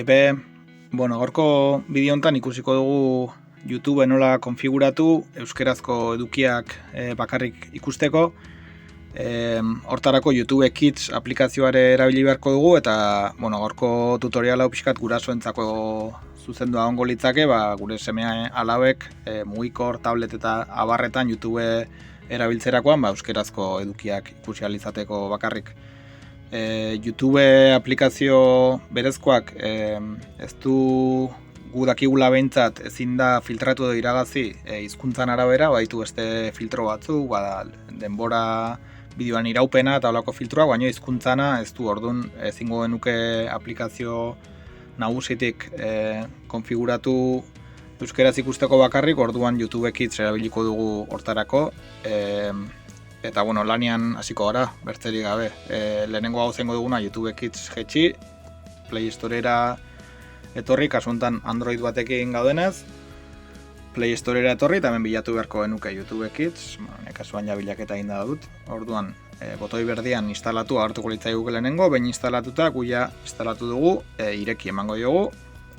Iepe, gaurko bideo honetan ikusiko dugu YouTube nola konfiguratu euskerazko edukiak bakarrik ikusteko. Hortarako YouTube Kids aplikazioare erabili beharko dugu eta gaurko tutoriala pixkat gurasoentzako zuzendua ongo litzake, gure seme alabek mugikor, tablet eta abarretan YouTube erabiltzerakoan euskerazko edukiak ikusi ahal izateko bakarrik. YouTube aplikazio berezkoak ez du gu dakigula behintzat ezin da filtratu edo iragazi hizkuntzan arabera, baditu beste filtro batzuk, denbora bideoan iraupena eta holako filtroak, baina hizkuntzana ez du, orduan ezingo genuke aplikazio nagusitik konfiguratu euskeraz ikusteko bakarrik, orduan YouTube Kids erabiliko dugu hortarako. Eta lanian hasiko gara, bertzerik gabe. Lehenengo hau zengo duguna YouTube Kids jetxi, Play Storera etorri, kasu honetan Android batekin gaudenez, Play Storera etorri, eta hemen bilatu beharko genuke YouTube Kids, kasuan ja bilaketa egin da dut. Orduan, botoi berdian instalatu agertuko litzaiguke lehenengo, behin instalatuta, guia instalatu dugu, ireki emango diogu,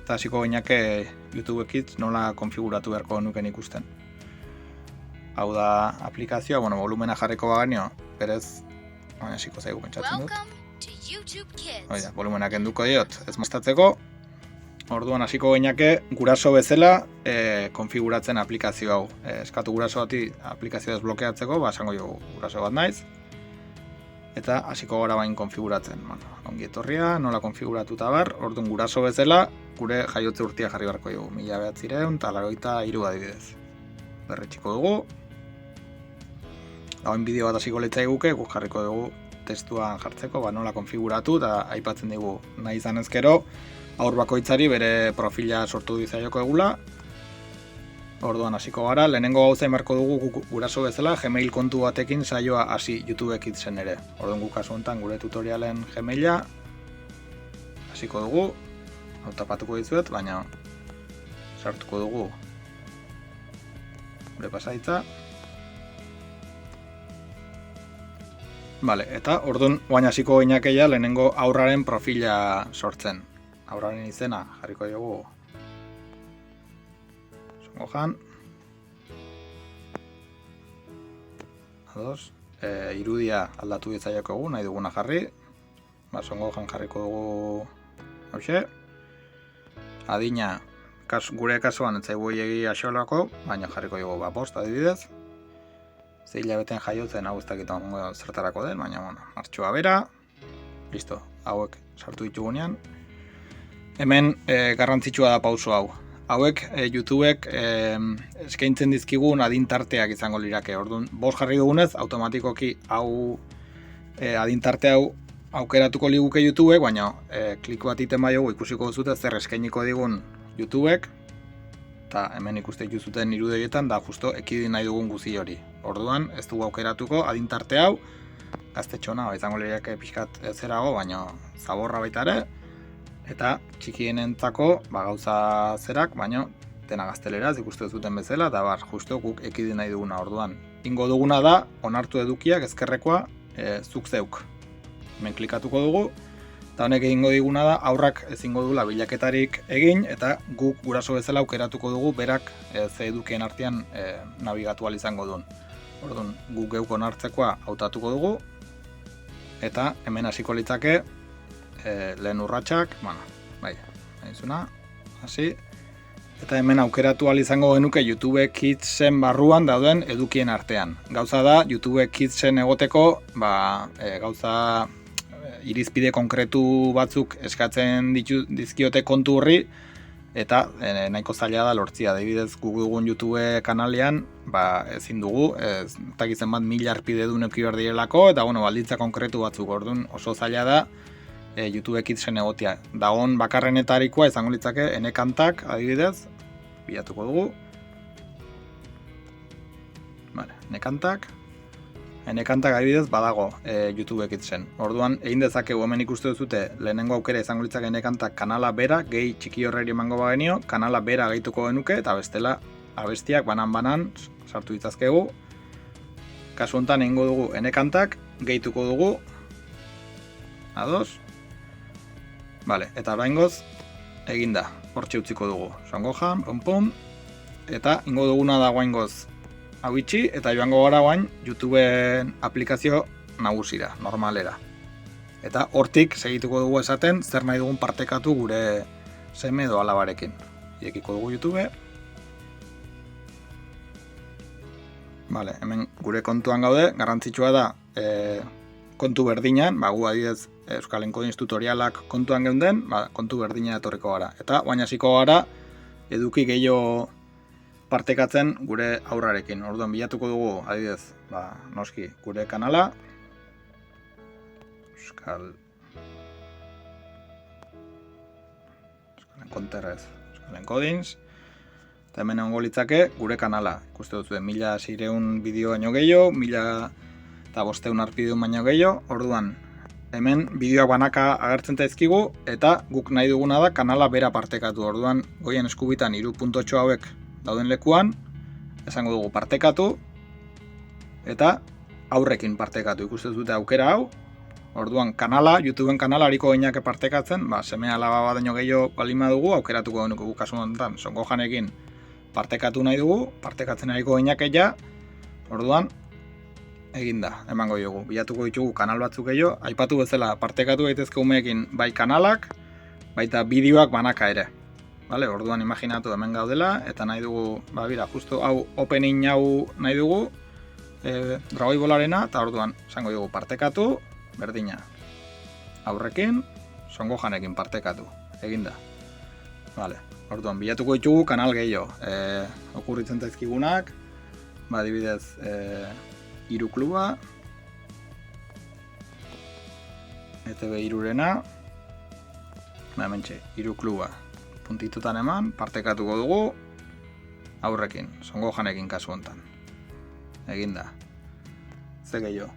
eta hasiko gineke YouTube Kids nola konfiguratu beharko genuken ikusten. Hau da aplikazioa, volumena jarriko baganio, berez, hasiko zaigu pentsatzen dut. Volumena kenduko diot, ez maztatzeko. Orduan hasiko gineke guraso bezala konfiguratzen aplikazio hau. Eskatu guraso bati aplikazioa desblokeatzeko, esango jo guraso bat naiz. Eta hasiko gara bain konfiguratzen. Ongi etorria, nola konfiguratuta bar, orduan guraso bezala, gure jaiotze urtia jarri beharko dugu. 1983 adibidez. Berretxiko dugu. Hauen bideo bat hasiko litzaiguke, guk jarriko dugu testuan jartzeko, nola konfiguratu, eta aipatzen dugu nahi izan ezkero, aur bakoitzari bere profila sortu dizaioko egula. Orduan hasiko gara, lehenengo gauza emarko dugu guraso bezala, Gmail kontu batekin saioa hasi YouTube Kidsen ere. Orduan guk kasu honetan gure tutorialen Gmaila hasiko dugu, hau tapatuko dizuet, baina sartuko dugu gure pasaitza. Eta orduan guain hasiko ginekeia lehenengo aurraren profila sortzen. Aurraren izena jarriko dugu Songojan. Irudia aldatu ditzaioko egu, nahi duguna jarri. Songojan jarriko dugu hauxe. Adina gure kasuan etzaigu egi axolako, baina jarriko dugu 5 adibidez. Hilabeten jaiotzen hau ez dakitan zertarako den, baina martxoa bera. Listo, hauek sartu ditugunean. Hemen garrantzitsua da pauso hau. Hauek YouTubek eskaintzen dizkigun adintarteak izango lirake. Orduan, 5 jarri dugunez, automatikoki hau adintarte hau aukeratuko liguke YouTubek, baina klik bat iten baiogu ikusiko duzute zer eskainiko digun YouTubek. Eta hemen ikuste dituzuten irudeietan da justo ekidin nahi dugun guzi hori. Orduan, ez dugu aukeratuko adintarte hau, gaztetxona, izango lehek pixkat zerago, baina zaborra baita ere, eta txikienentzako gauza zerak, baina dena gazteleraz ikuste duzuten bezala, eta justo guk ekidin nahi duguna. Orduan, ingo duguna da, onartu edukiak ezkerrekoa zuk zeuk. Hemen klikatuko dugu, eta honek egingo diguna da, aurrak ezingo dula bilaketarik egin, eta guk guraso bezala aukeratuko dugu berak ze edukien artean nabigatu ahal izango duen. Orduan, guk geuk onartzekoa hautatuko dugu, eta hemen hasiko litzake lehen urratsak, hasi, eta hemen aukeratu ahal izango genuke YouTube Kidsen barruan dauden edukien artean. Gauza da, YouTube Kidsen egoteko, gauza irizpide konkretu batzuk eskatzen dizkiote kontu horri, eta nahiko zaila da lortzia. Adibidez, guk dugun YouTube kanalean, ezin dugu, ez dakizen bat 1000 arpide du neuki behar direlako, eta balditza konkretu batzuk, orduan oso zaila da YouTube Kidsen egotia. Dagon bakarrenetarikoa izango litzake enekantak, adibidez, bilatuko dugu. Enekantak adibidez badago YouTube Kidsen. Orduan, egin dezakegu hemen ikuste duzute lehenengo aukera izango litzake enekantak kanala bera, gehi txiki horreri emango bagenio, kanala bera gehituko genuke, eta bestela abestiak banan-banan sartu ditzazkegu. Kasu honetan egingo dugu enekantak, gehituko dugu. Ados. Eta oraingoz eginda, hortxe utziko dugu. Songojan, pum, eta ingo duguna da guaingoz hau itxi, eta joango gara guain YouTubeen aplikazio nagusira, normalera. Eta hortik segituko dugu esaten zer nahi dugun partekatu gure seme edo alabarekin. Irekiko dugu YouTube. Vale, hemen gure kontuan gaude, garrantzitsua da kontu berdinan, gu adidez Euskal Encodings tutorialak kontuan geunden, kontu berdina etorriko gara. Eta baina hasiko gara eduki gehiago partekatzen gure aurrarekin. Orduan bilatuko dugu, adidez, noski gure kanala, Euskal Encodings, eta hemen egongo litzake gure kanala. Ikuste dut zuen, 1600 bideo baino gehiago, 1500 arpideo baino gehiago. Orduan, hemen bideoak banaka agertzen zaizkigu, eta guk nahi duguna da kanala bera partekatu. Orduan, goien eskubitan 3 puntotxo hauek dauden lekuan, esango dugu partekatu, eta aurrekin partekatu. Ikuste dute aukera hau. Orduan, kanala, YouTubeen kanala hariko geinake partekatzen, seme alaba bat daño gehiago balima dugu, aukeratuko genuko kasu honetan, Songojanekin partekatu nahi dugu, partekatzen hariko geinake ja, orduan, eginda, emango dugu, bilatuko ditugu kanal batzuk gehiago, aipatu bezala partekatu daitezke umeekin bai kanalak, baita bideoak banaka ere. Vale, orduan imaginatu hemen gaudela, eta nahi dugu, justo hau opening hau nahi dugu, dragoi bolarena, eta orduan, esango dugu partekatu, berdina, aurrekin, Songojanekin partekatu, eginda. Vale, orduan, bilatuko ditugu kanal gehiago, okurritzen zaizkigunak, adibidez, Hiru Kluba, ETV Hirurena, hementxe, Hiru Kluba, puntitutan eman, partekatuko dugu, aurrekin, Songojanekin kasu hontan, eginda. Ze gehiago.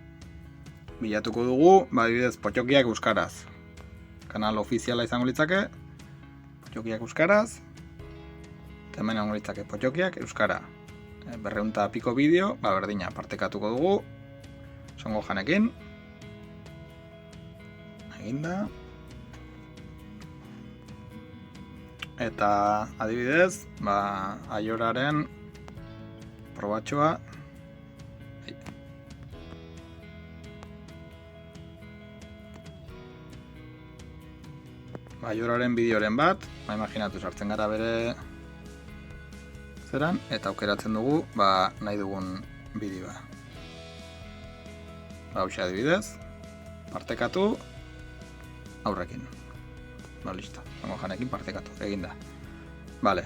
Bilatuko dugu, adibidez, Potxokiak euskaraz. Kanal ofiziala izango litzake, Potxokiak euskaraz, eta hemen egongo litzake Potxokiak euskara. 200 piko bideo, berdina, partekatuko dugu, Songojanekin. Eginda. Eta adibidez, Aioraren probatxoa, Aioraren bideoren bat, imaginatu sartzen gara bere zeran, eta aukeratzen dugu, nahi dugun bideoa. Hauxe adibidez, partekatu, aurrekin. Listo, Songojanekin partekatu, eginda. Vale,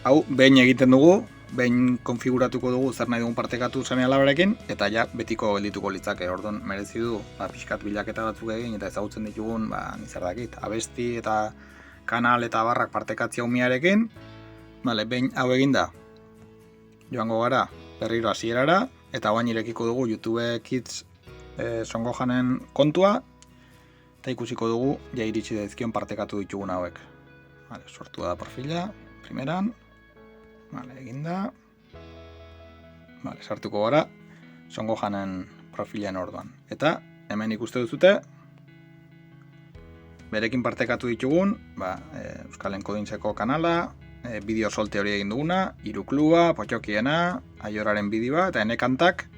hau behin egiten dugu, behin konfiguratuko dugu zer nahi dugun partekatu seme alabarekin, eta ja betiko geldituko litzake. Orduan merezi du pixkat bilaketa batzuk egin eta ezagutzen ditugun nizar dakit, abesti eta kanal eta barrak partekatzea umiarekin. Vale, behin hau eginda joango gara berriro hasierara, eta oain irekiko dugu YouTube Kids Songojanen kontua, eta ikusiko dugu ja iritsi daizkion partekatu ditugun hauek. Vale, sortu da profila, primeran. Vale, eginda. Vale, sartuko gara Songojanen profilen orduan. Eta hemen ikuste duzute berekin partekatu ditugun, Euskal Encodingseko kanala, bideo solte hori egin duguna, Hiru Kluba, Potxokiena, Aioraren bideoa, eta enekantak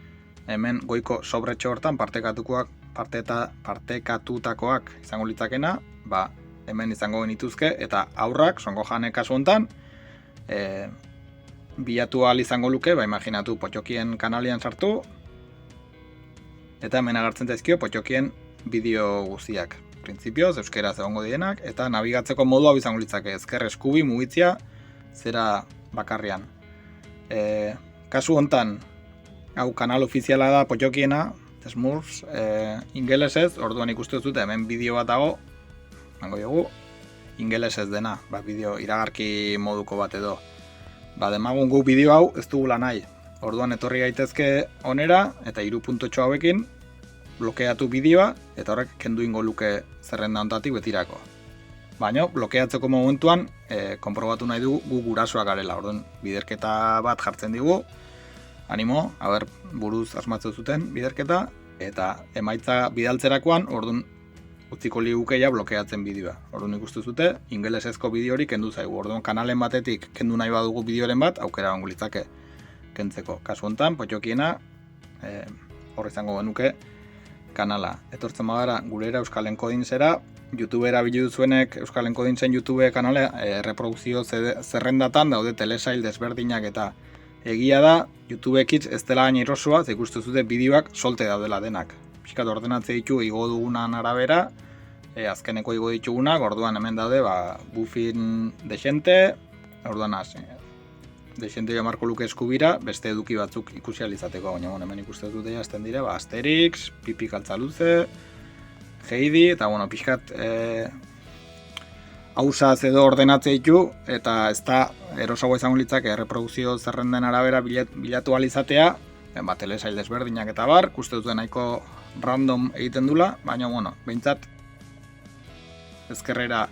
hemen goiko sobretxo hortan partekatutakoak izango litzakena, hemen izango genituzke, eta aurrak, Songojanek kasu hontan, bilatu ahal izango luke, imaginatu Potxokien kanalian sartu, eta hemen agertzen zaizkio Potxokien bideo guztiak. Printzipioz, euskeraz egongo dienak, eta nabigatzeko modu hau izango litzake, ezker eskubi mugitzea zera bakarrian. Kasu hontan, hau kanal ofiziala da Potxokiena, Smurfs, ingelesez, orduan ikuste dute hemen bideo bat dago, mango dugu, ingelesez dena, bideo iragarki moduko bat edo. Demagun guk bideo hau ez dugula nahi. Orduan etorri gaitezke onera, eta 3 puntotxo hauekin blokeatu bideoa, eta horrek kendu ingo luke zerrenda hontatik betirako. Baina, blokeatzeko momentuan, konprobatu nahi dugu gu gurasoak garela. Orduan, biderketa bat jartzen digu, animo, buruz asmatzen zuten biderketa, eta emaitza bidaltzerakoan, orduan, utziko ligukeia blokeatzen bideoa. Orduan ikustu zute, ingelesezko bideo hori kendu zaigu. Orduan kanalen batetik kendu nahi badugu bideoren bat, aukera egongo litzake kentzeko. Kasu honetan, potxokiena, hor izango genuke kanala. Etortzen bagara gurera Euskal Enkodinzera, YouTube erabili duzuenek Euskal Enkodintzen YouTube kanale reprodukzio zerrendatan daude telesail desberdinak eta egia da YouTube Kids ez dela gaina erosoa, ze ikustu zute bideoak solte daudela denak. Piskat ordenatze ditu igo dugunan arabera, azkeneko igo ditugunak, orduan hemen daude Buffin dexente, orduan dexente jo marko luke eskubira, beste eduki batzuk ikusi alizateko, baina hemen ikusten dute jazten dire, Asterix, Pipi Kaltzaluze, Heidi, eta pixkat hausaz edo ordenatze ditu, eta ez da erosago izango litzake reprodukzio zerrenden arabera bilatu alizatea, telesail desberdinak eta bar, ikuste dute nahiko random egiten dula, baina behintzat ezkerrera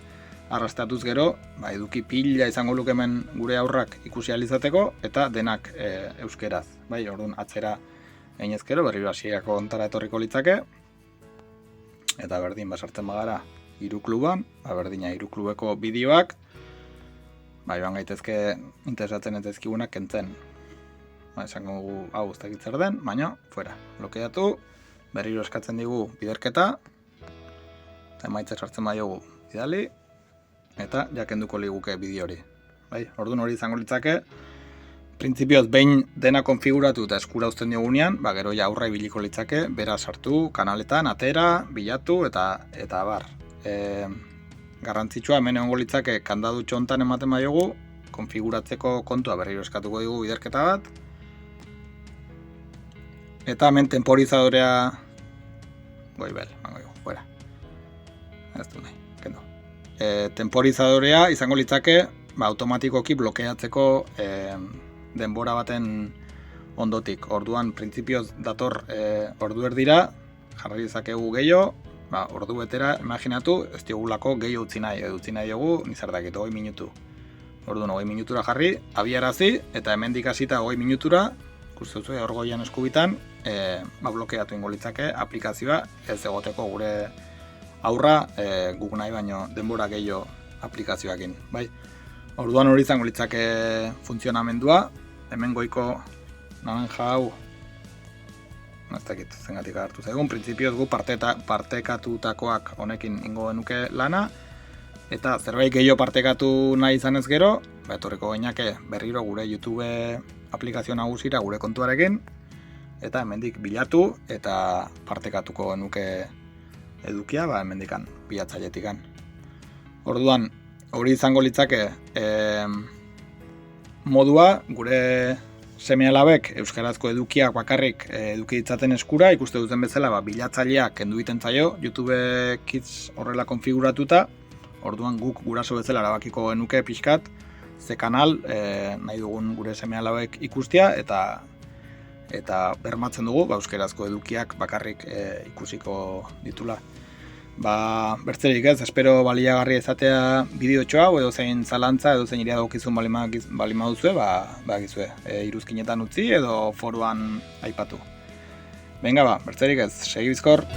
arrastatuz gero, eduki pila izango luke hemen gure aurrak ikusi alizateko, eta denak euskeraz. Orduan atzera egin ezkero, berriro hasierako ontara etorriko litzake, eta berdin basartzen bagara hiru kluban, berdina hiru klubeko bideoak, joan gaitezke interesatzen ez ezkigunak kentzen. Esango dugu hau ez dakit zer den, baina fuera, blokeatu, berriro eskatzen digu biderketa, eta emaitza sartzen badiogu bidali, eta jakenduko liguke bideo hori. Orduan hori izango litzake, printzipioz behin dena konfiguratu eta eskura uzten diogunean, gero ja aurra ibiliko litzake, bera sartu, kanaletan, atera, bilatu eta bar. Garrantzitsua hemen egongo litzake kandadutxo hontan ematen badiogu, konfiguratzeko kontua berriro eskatuko digu biderketa bat, eta hemen temporizadorea fuera. Ez du nahi, kendo. Temporizadorea izango litzake automatikoki blokeatzeko denbora baten ondotik. Orduan, printzipioz dator ordu erdira, jarri dezakegu gehiago, ordu betera, imaginatu, ez diogulako gehiago utzi nahi, utzi nahi dugu, nizar dakit, 20 minutu. Orduan, 20 minutura jarri, abiarazi, eta hemendik hasita 20 minutura, ikustuzu, orgoian eskubitan, blokeatu ingo litzake aplikazioa ez egoteko gure aurra guk nahi baino denbora gehiago aplikazioakin. Orduan hori izango litzake funtzionamendua, hemen goiko naranja hau, ez dakit zengatik hartu zaigun, printzipioz gu partekatutakoak honekin ingo genuke lana, eta zerbait gehiago partekatu nahi izanez gero, etorriko gainake berriro gure YouTube aplikazio nagusira gure kontuarekin, eta hemendik bilatu eta partekatuko genuke edukia, hemendikan, bilatzaileetikan. Orduan, hori izango litzake modua, gure seme-alabek euskarazko edukiak bakarrik eduki ditzaten eskura, ikuste duten bezala bilatzaileak kendu egiten zaio, YouTube Kids horrela konfiguratuta, orduan guk guraso bezala erabakiko genuke pixkat, ze kanal nahi dugun gure seme-alabek ikustea, eta bermatzen dugu euskarazko edukiak bakarrik ikusiko ditula. Bertzerik ez, espero baliagarria izatea bideotxoa, edo zein zalantza, edo zein iria daukizun balima duzue, gizue, iruzkinetan utzi edo foruan aipatu. Benga bertzerik ez, segi bizkor!